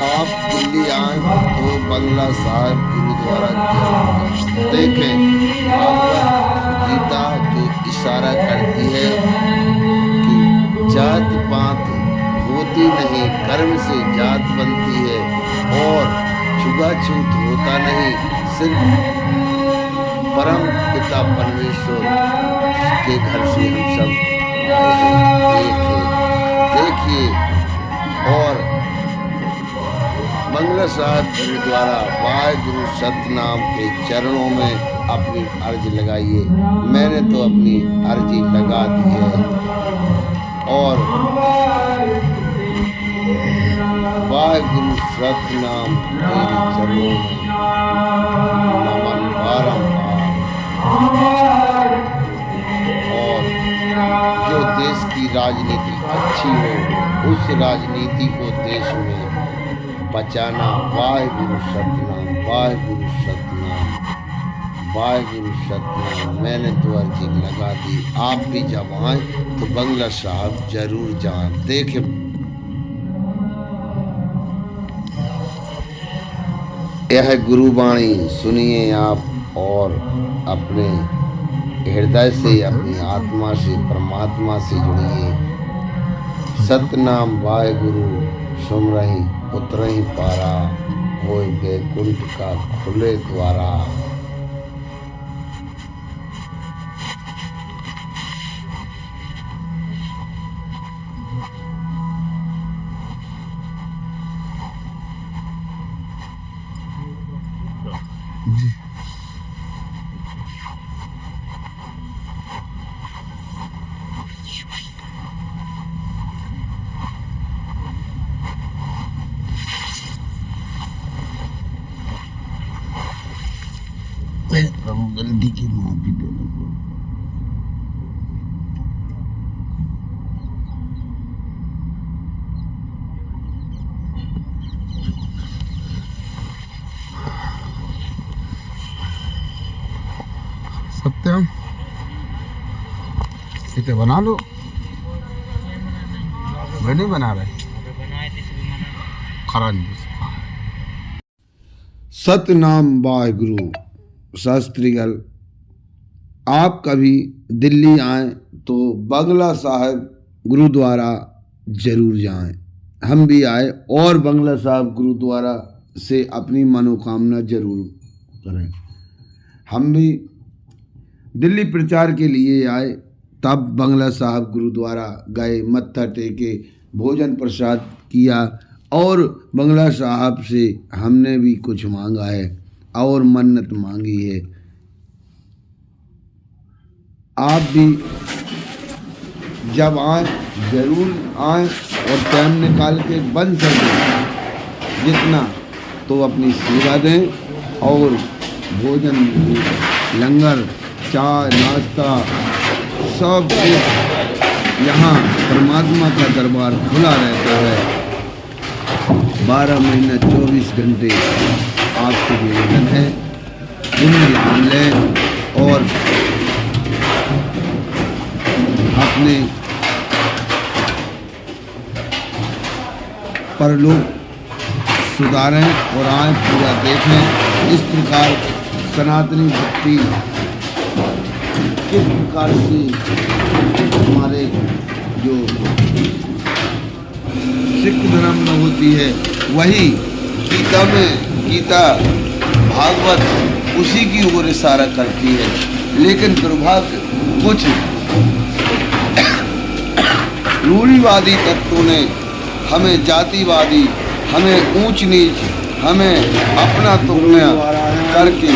आप दिल्ली आए तो बंगला साहिब गुरुद्वारा देखें। भागवत गीता जो इशारा करती है कि जात पात होती नहीं, कर्म से जात बनती है, और छुआछूत होता नहीं, सिर्फ परम पिता परमेश्वर के घर से हम सब आए हैं। देखिए, और बंगला साहिब गुरुद्वारा वाहिगुरु सतनाम के चरणों में अपनी अर्जी लगाइए। मैंने तो अपनी अर्जी लगा दी है, और वाहिगुरु सतनाम तेरे चरणों में नमन बारंबार। और जो देश की राजनीति अच्छी हो, उस राजनीति को देश में बचाना। वाहिगुरु सतनाम, वाहिगुरु सतनाम, वाहिगुरु सतनाम। मैंने तो अर्जी लगा दी। आप भी जब आए तो बंगला साहिब जरूर जाएं। देखें, यह गुरुवाणी सुनिए आप, और अपने हृदय से, अपनी आत्मा से, परमात्मा से जुड़िए। सतनाम वाहिगुरु सुमरहि उतरहि पारा, होय बैकुंठ का खुले द्वारा। प्रभु गलती की माफी दे दो। सत्यम इसे बना लो। वे नहीं बना रहे। सतनाम वाहिगुरु। शास्त्रीगल, आप कभी दिल्ली आए तो बंगला साहिब गुरुद्वारा जरूर जाएं। हम भी आए और बंगला साहिब गुरुद्वारा से अपनी मनोकामना जरूर करें। हम भी दिल्ली प्रचार के लिए आए, तब बंगला साहिब गुरुद्वारा गए, मत्था टेके, भोजन प्रसाद किया, और बंगला साहिब से हमने भी कुछ मांगा है और मन्नत मांगी है। आप भी जब आए जरूर आए, और टाइम निकाल के बन सके जितना तो अपनी सेवा दें, और भोजन, लंगर, चाय, नाश्ता, सब कुछ यहाँ परमात्मा का दरबार खुला रहता है। 12 महीने 24 घंटे आपसे निवेदन है, पुण्य लाभ लें और अपने परलोक सुधारें और आए पूरा देखें। इस प्रकार सनातनी भक्ति किस प्रकार से हमारे जो सिख धर्म में होती है, वही गीता में, गीता भागवत उसी की ओर इशारा करती है। लेकिन दुर्भाग्य कुछ रूढ़िवादी तत्वों ने हमें जातिवादी, हमें ऊंच नीच, हमें अपना तुलना करके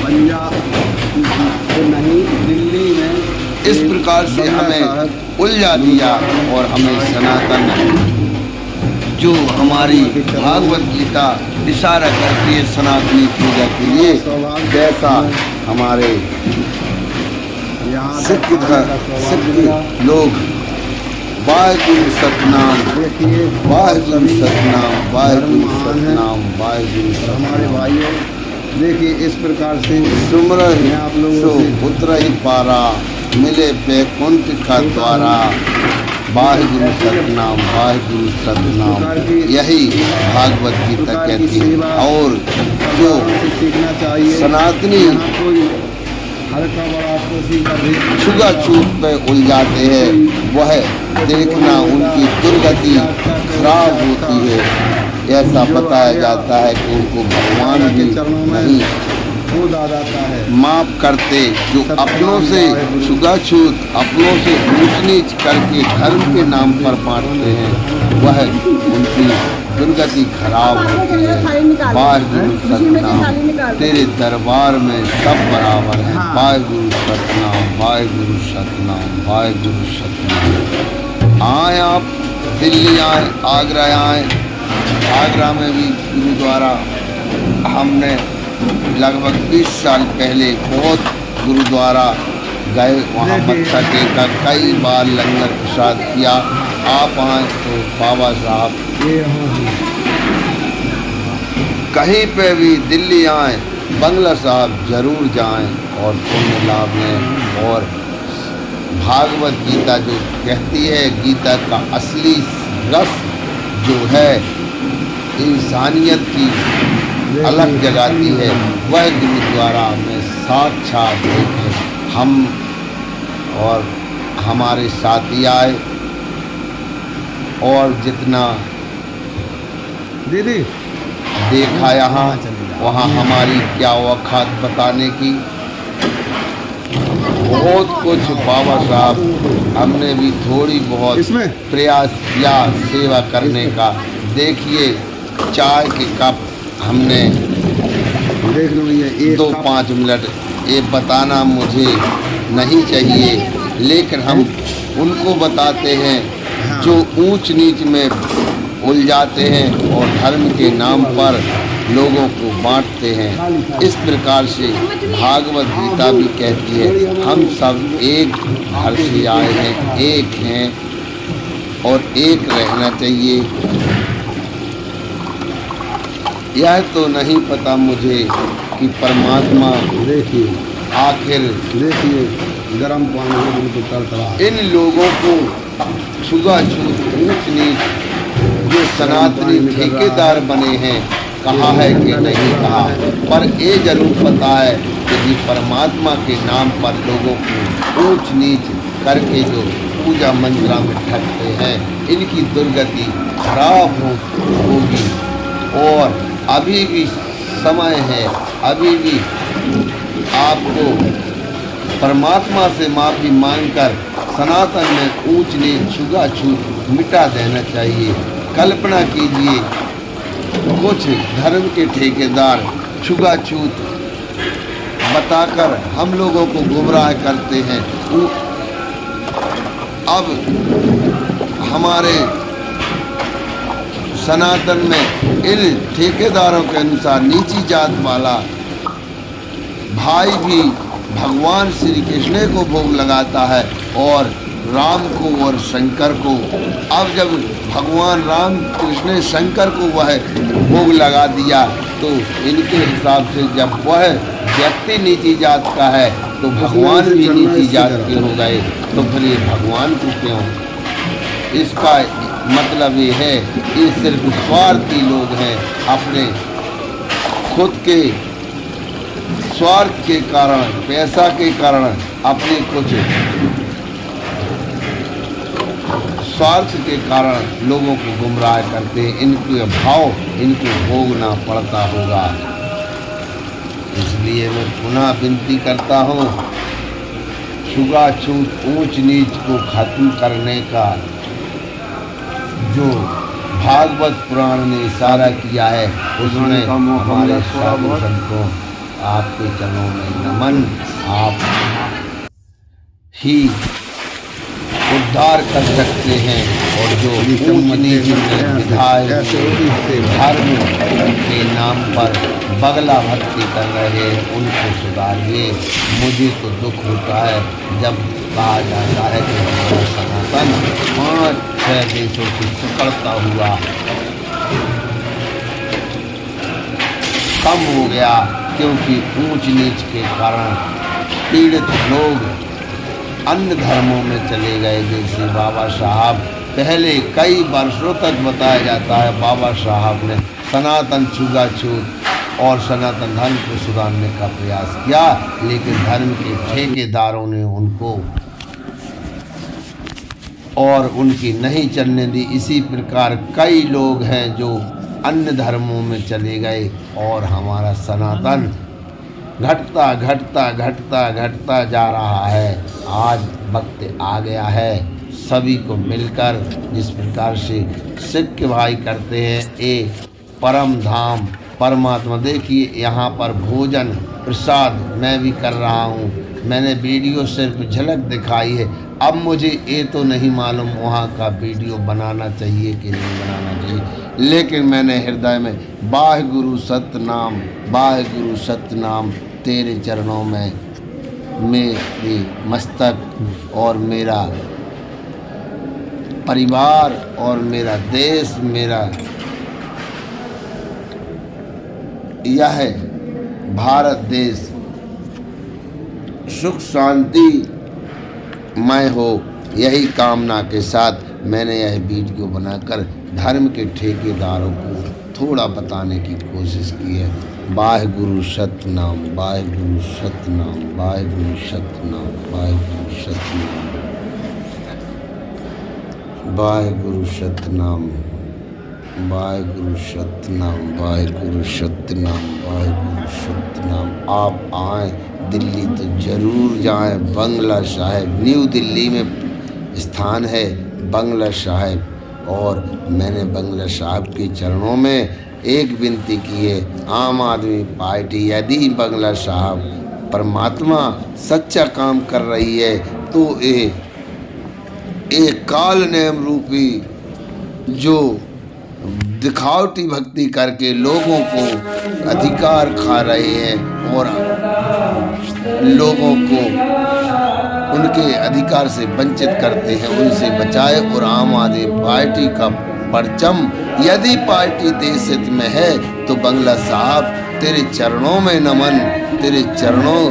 पंजाब नहीं दिल्ली में इस प्रकार से हमें उलझा दिया, और हमें सनातन जो हमारी भागवत गीता इशारा करती है सनातनी पूजा के लिए, जैसा हमारे सिख लोग वाहिगुरु सतनाम, वाहिगुरु सतनाम, वाहिगुरु सतनाम, वाहिगुरु सतनाम। हमारे भाइयों देखिए, इस प्रकार से सुमरहि आप लोगों से उतरहि पारा, मिले बैकुंठ का द्वारा। वाहिगुरु सतनाम, वाहिगुरु सतनाम, यही भागवत गीता कहती है। और जो सीखना चाहिए। सनातनी यहाँ कोई हल्का बड़ा कोशिश कर रही है। छुआ-छूत पे उलझाते हैं, वह देखना उनकी दुर्गति खराब होती है। ऐसा बताया जाता है कि उनको भगवान भी नहीं वो दादाता है। माफ करते, जो अपनों से छुआ-छूत, अपनों से ऊंच नीच करके धर्म के नाम पर बांटते हैं, वह उनकी दुर्गति खराब होती है। वाहिगुरु सतनाम, तेरे दरबार में सब बराबर है। वाहिगुरु सतनाम, वाहिगुरु सतनाम, वाहिगुरु सतनाम। आए आप दिल्ली आए, आगरा आए। आगरा में भी गुरुद्वारा हमने लगभग 20 साल पहले बहुत गुरुद्वारा गए, वहाँ मत्था टेका, कई बार लंगर प्रसाद किया। आप आए तो बाबा साहब कहीं पे भी दिल्ली आए, बंगला साहब जरूर जाएं और पुण्य लाभ लें। और भागवत गीता जो कहती है, गीता का असली रस जो है इंसानियत की अलग जगाती है, वह गुरुद्वारा में साक्षात देखे। हम और हमारे साथी आए और जितना दीदी देखा यहाँ वहाँ हमारी क्या औकात बताने की। बहुत कुछ बाबा साहब हमने भी थोड़ी बहुत प्रयास किया सेवा करने का। देखिए चाय के कप हमने देख लो, ये 2-5 मिनट, ये बताना मुझे नहीं चाहिए, लेकिन हम उनको बताते हैं जो ऊंच नीच में उलझाते हैं और धर्म के नाम पर लोगों को बांटते हैं। इस प्रकार से भागवत गीता भी कहती है हम सब एक घर से आए हैं, एक हैं और एक रहना चाहिए। यह तो नहीं पता मुझे कि परमात्मा देखिए आखिर गरम पानी में बिल्कुल तड़तड़ा इन लोगों को छुआ-छूत, ऊंच नीच, जो सनातनी ठेकेदार बने हैं, कहा है कि नहीं कहा, पर ये जरूर पता है कि परमात्मा के नाम पर लोगों को ऊंच नीच करके जो पूजा मंदिरा में ठगते हैं, इनकी दुर्गति खराब होगी। और अभी भी समय है, अभी भी आपको परमात्मा से माफ़ी मांगकर सनातन में ऊंच नीच, छुआ-छूत मिटा देना चाहिए। कल्पना कीजिए कुछ धर्म के ठेकेदार छुआ-छूत बताकर हम लोगों को गुमराह करते हैं। अब हमारे सनातन में इन ठेकेदारों के अनुसार नीची जात वाला भाई भी भगवान श्री कृष्ण को भोग लगाता है और राम को और शंकर को। अब जब भगवान राम कृष्ण शंकर को वह भोग लगा दिया तो इनके हिसाब से जब वह व्यक्ति नीची जात का है तो भगवान भी नीची जात के हो गए, तो फिर ये भगवान को क्यों? इसका मतलब ये है ये सिर्फ स्वार्थी लोग हैं, अपने खुद के स्वार्थ के कारण, पैसा के कारण अपने कुछ स्वार्थ के कारण लोगों को गुमराह करते हैं। इनके भाव इनको भोगना पड़ता होगा। इसलिए मैं पुनः विनती करता हूँ, छुआ-छूत, ऊंच नीच को खत्म करने का जो भागवत पुराण ने इशारा किया है, उसमें हमारे साधु संतों आपके चरणों में नमन। आप ही उद्धार कर सकते हैं और जो ऊंच नीच में विधायक धर्म के नाम पर बगला भक्ति कर रहे हैं उनको सुधारिए। मुझे तो दुख होता है जब कहा जाता है कि हमारा सनातन 5-6 देशों से सिकड़ता हुआ कम हो गया, क्योंकि ऊंच नीच के कारण पीड़ित लोग अन्य धर्मों में चले गए। जैसे बाबा साहब पहले कई वर्षों तक बताया जाता है, बाबा साहब ने सनातन छूआछूत और सनातन धर्म को सुधारने का प्रयास किया, लेकिन धर्म के ठेकेदारों ने उनको और उनकी नहीं चलने दी। इसी प्रकार कई लोग हैं जो अन्य धर्मों में चले गए और हमारा सनातन घटता घटता घटता घटता जा रहा है। आज वक्त आ गया है सभी को मिलकर, जिस प्रकार से सिख भाई करते हैं, एक परम धाम परमात्मा। देखिए यहाँ पर भोजन प्रसाद मैं भी कर रहा हूँ, मैंने वीडियो सिर्फ झलक दिखाई है। अब मुझे ये तो नहीं मालूम वहाँ का वीडियो बनाना चाहिए कि नहीं बनाना चाहिए, लेकिन मैंने हृदय में वाहिगुरु सतनाम, वाहिगुरु सतनाम तेरे चरणों में मेरे मस्तक और मेरा परिवार और मेरा देश, मेरा यह भारत देश सुख शांति मय हो, यही कामना के साथ मैंने यह वीडियो बनाकर धर्म के ठेकेदारों को थोड़ा बताने की कोशिश की है। वाहिगुरु सतनाम, वाहिगुरु सतनाम, वाहिगुरु सतनाम, वाहिगुरु सतनाम, वाहिगुरु सतनाम, वाहिगुरु सतनाम, वाहिगुरु सतनाम, वाहिगुरु सतनाम। आप आए दिल्ली तो जरूर जाएं। बंगला साहिब न्यू दिल्ली में स्थान है बंगला साहिब, और मैंने बंगला साहिब के चरणों में एक विनती की है, आम आदमी पार्टी यदि बंगला साहिब परमात्मा सच्चा काम कर रही है तो एक काल नेम रूपी जो दिखावटी भक्ति करके लोगों को अधिकार खा रहे हैं और लोगों को उनके अधिकार से वंचित करते हैं, उनसे बचाए। और आम आदमी पार्टी का परचम यदि पार्टी देश हित में है तो बंगला साहब तेरे चरणों में नमन, तेरे चरणों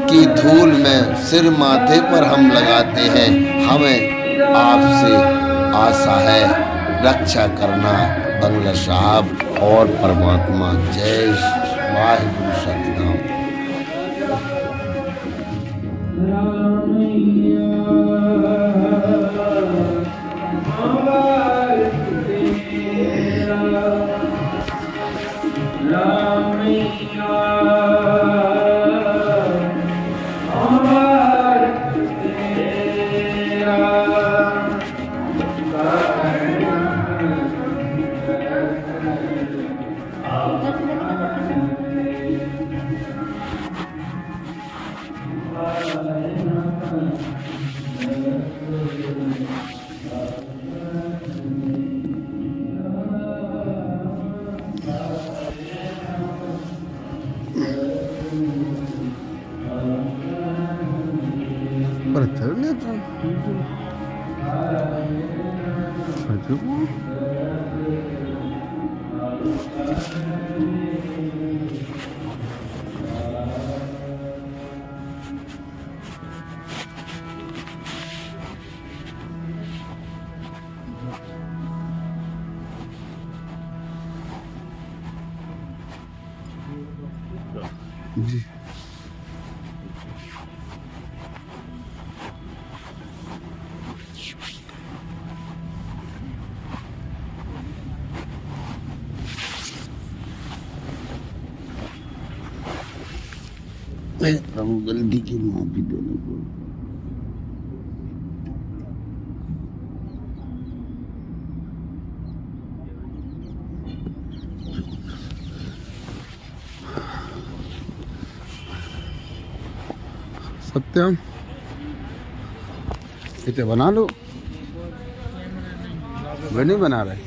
की धूल में सिर माथे पर हम लगाते हैं। हमें आपसे आशा है, रक्षा करना बंगला साहब और परमात्मा। जय वाहिगुरु सतनाम। जी प्रभु गलती की माफी देने को। सत्यम इसे बना लो, वे नहीं बना रहे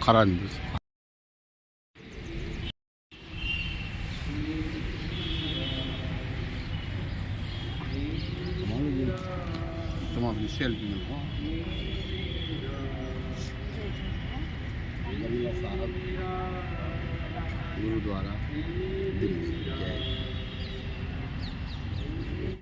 खरा नहीं। तुम्हारी सेल्फी गुरुद्वारा दिल्ली। जय